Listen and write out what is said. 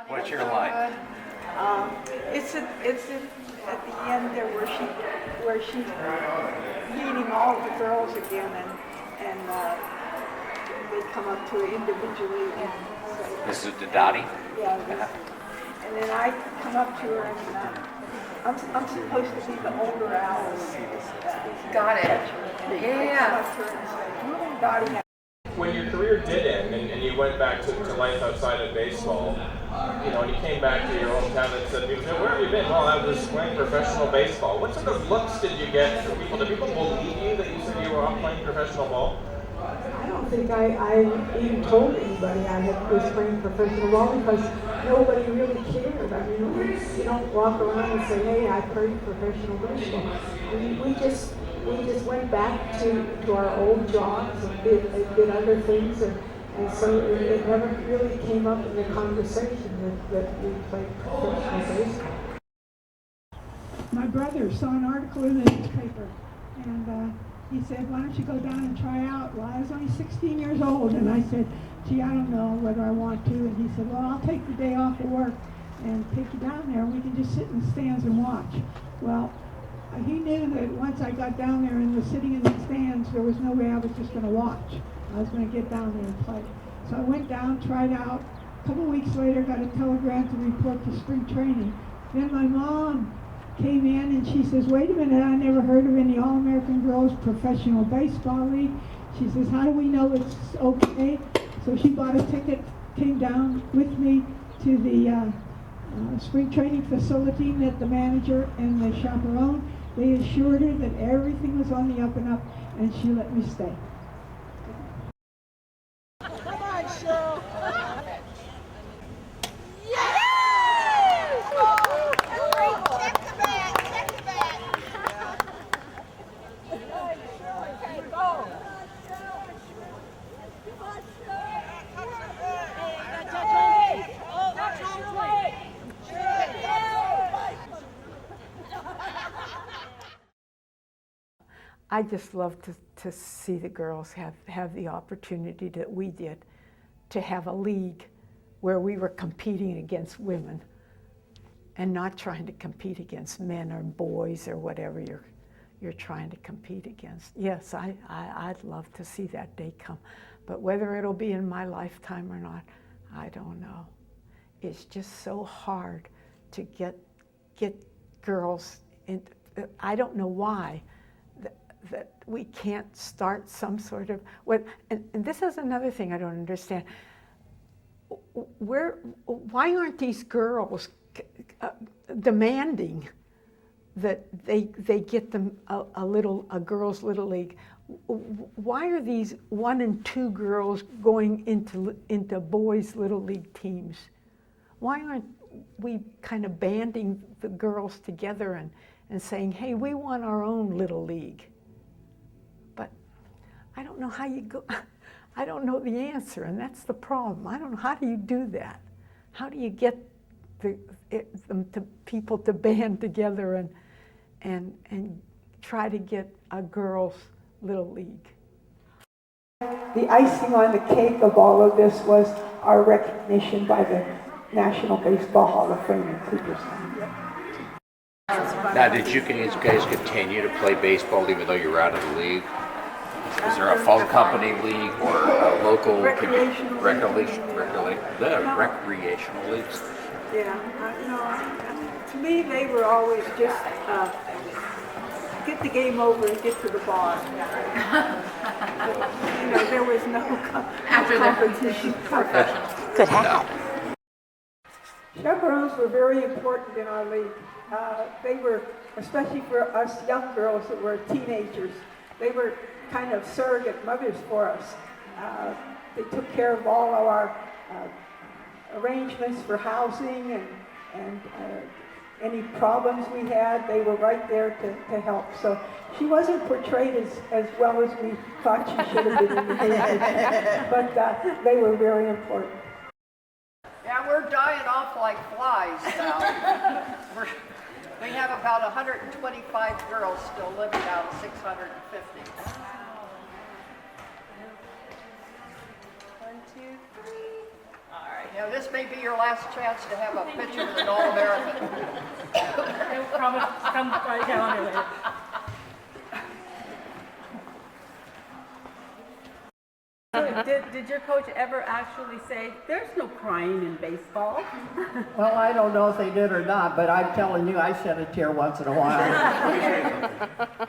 What's your life? It's at the end there where she's meeting all the girls again, and they come up to her individually and say, This is the Dottie? yeah, and then I come up to her and I'm supposed to be the older Alice. Got it. I come up to her and say, Dottie. When your career did end and you went back to life outside of baseball, and you came back to your hometown and said, where have you been? Well, I was playing professional baseball. What sort of looks did you get from people? Did people believe you that you said you were off playing professional ball? I don't think I even told anybody I was playing professional ball because nobody really cared. I mean, you don't walk around and say, hey, I played professional baseball. We just went back to our old jobs and did other things, and so it never really came up in the conversation that we played professional baseball. My brother saw an article in the newspaper, and he said, why don't you go down and try out? Well, I was only 16 years old, and I said, gee, I don't know whether I want to. And he said, well, I'll take the day off of work and take you down there, and we can just sit in the stands and watch. Well, he knew that once I got down there and was sitting in the stands, there was no way I was just going to watch. I was going to get down there and play. So I went down, tried out. A couple weeks later, got a telegram to report to spring training. Then my mom came in and she says, wait a minute, I never heard of any All-American Girls Professional Baseball League. She says, how do we know it's okay? So she bought a ticket, came down with me to the spring training facility, met the manager and the chaperone. They assured her that everything was on the up and up, and she let me stay. Come on, Cheryl. I just love to see the girls have the opportunity that we did to have a league where we were competing against women and not trying to compete against men or boys or whatever you're trying to compete against. Yes, I'd love to see that day come, but whether it'll be in my lifetime or not, I don't know. It's just so hard to get girls in. I don't know why that we can't start some sort of, and this is another thing I don't understand. Why aren't these girls demanding that they get them a girls' little league? Why are these 1 and 2 girls going into boys' little league teams? Why aren't we kind of banding the girls together and saying, hey, we want our own little league? But I don't know how you go. I don't know the answer, and that's the problem. I don't know, how do you do that? How do you get people to band together and try to get a girls' little league? The icing on the cake of all of this was our recognition by the National Baseball Hall of Fame in Cooperstown. Now, did you guys continue to play baseball even though you were out of the league? Is there a phone company league or a local recreational leagues? Yeah, no. To me, they were always just get the game over and get to the bar. There was no competition. Good hat. Chaperones were very important in our league. They were, especially for us young girls that were teenagers, they were kind of surrogate mothers for us. They took care of all of our arrangements for housing and any problems we had. They were right there to help. So she wasn't portrayed as well as we thought she should have been in the movie, but they were very important. Yeah, we're dying off like flies now. We have about 125 girls still living out of 650. 1, 2, 3. All right. Yeah, this may be your last chance to have a picture with an All-American. Come right down here later. So did your coach ever actually say, there's no crying in baseball? Well, I don't know if they did or not, but I'm telling you, I shed a tear once in a while.